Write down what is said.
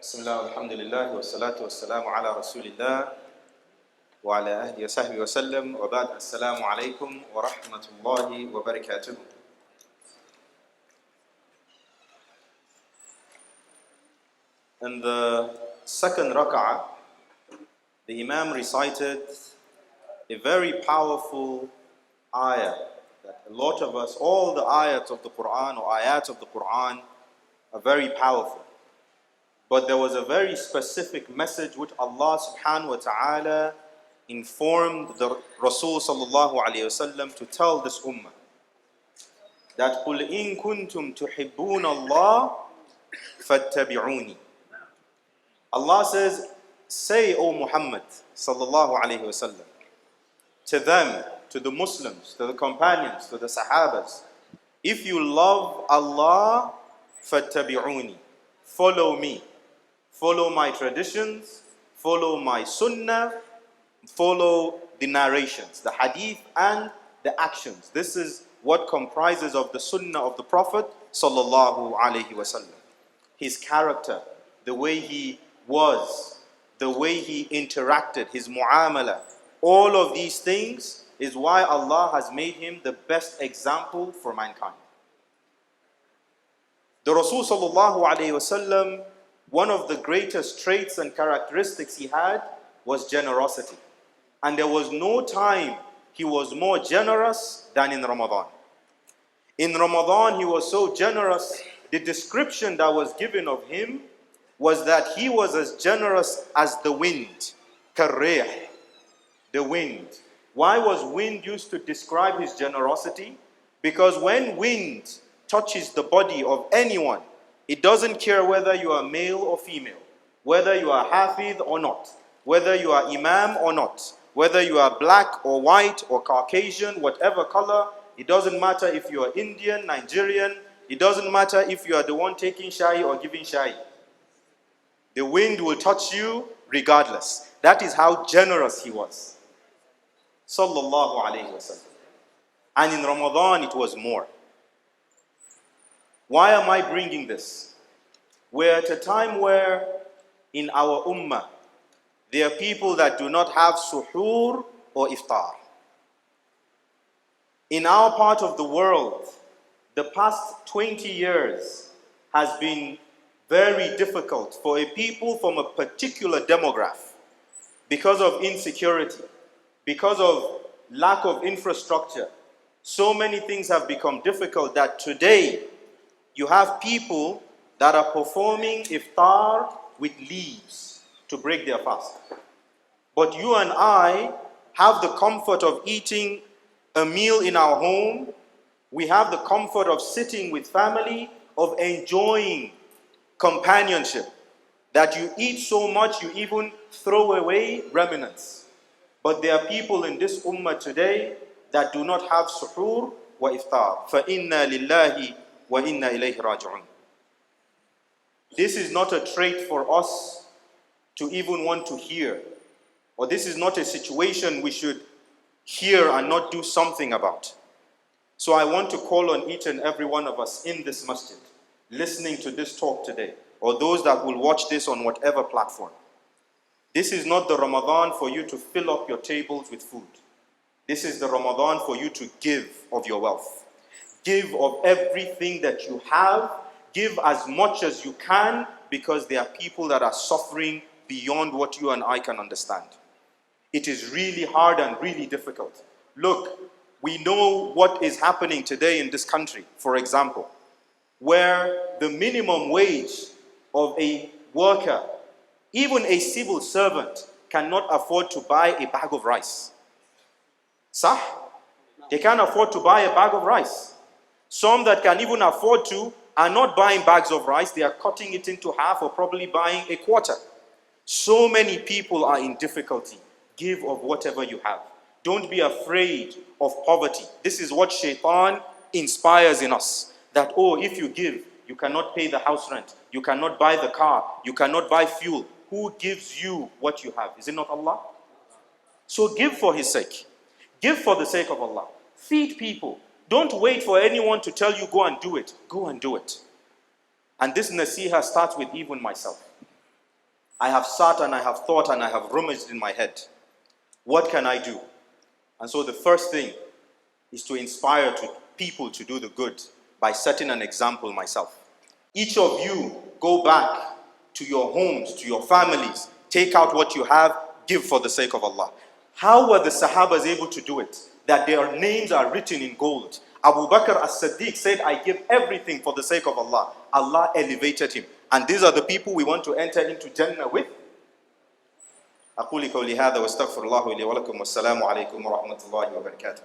Bismillah, alhamdulillah, wa salatu wa salamu ala rasulillah wa ala ahli wa sahbihi wa sallam wa ba'd. Assalamu alaikum wa rahmatullahi wa barakatuh. In the second rak'ah, the Imam recited a very powerful ayah that a lot of us, all the ayats of the Quran or ayats of the Quran are very powerful. But there was a very specific message which Allah subhanahu wa ta'ala informed the Rasul sallallahu alayhi wasallam to tell this ummah. That قُلْ إِن كُنْتُمْ تُحِبُّونَ اللَّهِ فَاتَّبِعُونِي. Allah says, say, O Muhammad sallallahu alayhi wasallam, to them, to the Muslims, to the companions, to the Sahabas, if you love Allah, فَاتَّبِعُونِي, follow me. Follow my traditions, follow my sunnah, follow the narrations, the hadith and the actions. This is what comprises of the sunnah of the Prophet sallallahu alaihi wasallam. His character, the way he was, the way he interacted, his mu'amala, all of these things is why Allah has made him the best example for mankind. The Rasul sallallahu alaihi wasallam, one of the greatest traits and characteristics he had was generosity. And there was no time he was more generous than in Ramadan. In Ramadan, he was so generous. The description that was given of him was that he was as generous as the wind. Karrih, the wind. Why was wind used to describe his generosity? Because when wind touches the body of anyone, it doesn't care whether you are male or female, whether you are Hafidh or not, whether you are Imam or not, whether you are black or white or Caucasian, whatever color. It doesn't matter if you are Indian, Nigerian. It doesn't matter if you are the one taking shahi or giving shahi. The wind will touch you regardless. That is how generous he was. Sallallahu alayhi wasallam. And in Ramadan it was more. Why am I bringing this? We're at a time where in our ummah, there are people that do not have suhoor or iftar. In our part of the world, the past 20 years has been very difficult for a people from a particular demographic because of insecurity, because of lack of infrastructure. So many things have become difficult that today, you have people that are performing iftar with leaves to break their fast. But you and I have the comfort of eating a meal in our home. We have the comfort of sitting with family, of enjoying companionship. That you eat so much, you even throw away remnants. But there are people in this ummah today that do not have suhoor wa iftar. فَإِنَّا لِلَّهِ وَإِنَّا إِلَيْهِ رَاجِعُونَ. This is not a trait for us to even want to hear. Or this is not a situation we should hear and not do something about. So I want to call on each and every one of us in this masjid, listening to this talk today, or those that will watch this on whatever platform. This is not the Ramadan for you to fill up your tables with food. This is the Ramadan for you to give of your wealth. Give of everything that you have. Give as much as you can, because there are people that are suffering beyond what you and I can understand. It is really hard and really difficult. Look, we know what is happening today in this country, for example, where the minimum wage of a worker, even a civil servant, cannot afford to buy a bag of rice. Sah? They can't afford to buy a bag of rice. Some that can even afford to are not buying bags of rice. They are cutting it into half or probably buying a quarter. So many people are in difficulty. Give of whatever you have. Don't be afraid of poverty. This is what Shaitan inspires in us. That, oh, if you give, you cannot pay the house rent. You cannot buy the car. You cannot buy fuel. Who gives you what you have? Is it not Allah? So give for His sake. Give for the sake of Allah. Feed people. Don't wait for anyone to tell you, go and do it. Go and do it. And this nasiha starts with even myself. I have sat and I have thought and I have rummaged in my head. What can I do? And so the first thing is to inspire people to do the good by setting an example myself. Each of you go back to your homes, to your families, take out what you have, give for the sake of Allah. How were the Sahabas able to do it? That their names are written in gold. Abu Bakr as-Siddiq said, I give everything for the sake of Allah. Allah elevated him. And these are the people we want to enter into Jannah with. أقول قولي هذا واستغفر الله لي ولكم والسلام عليكم ورحمة الله وبركاته.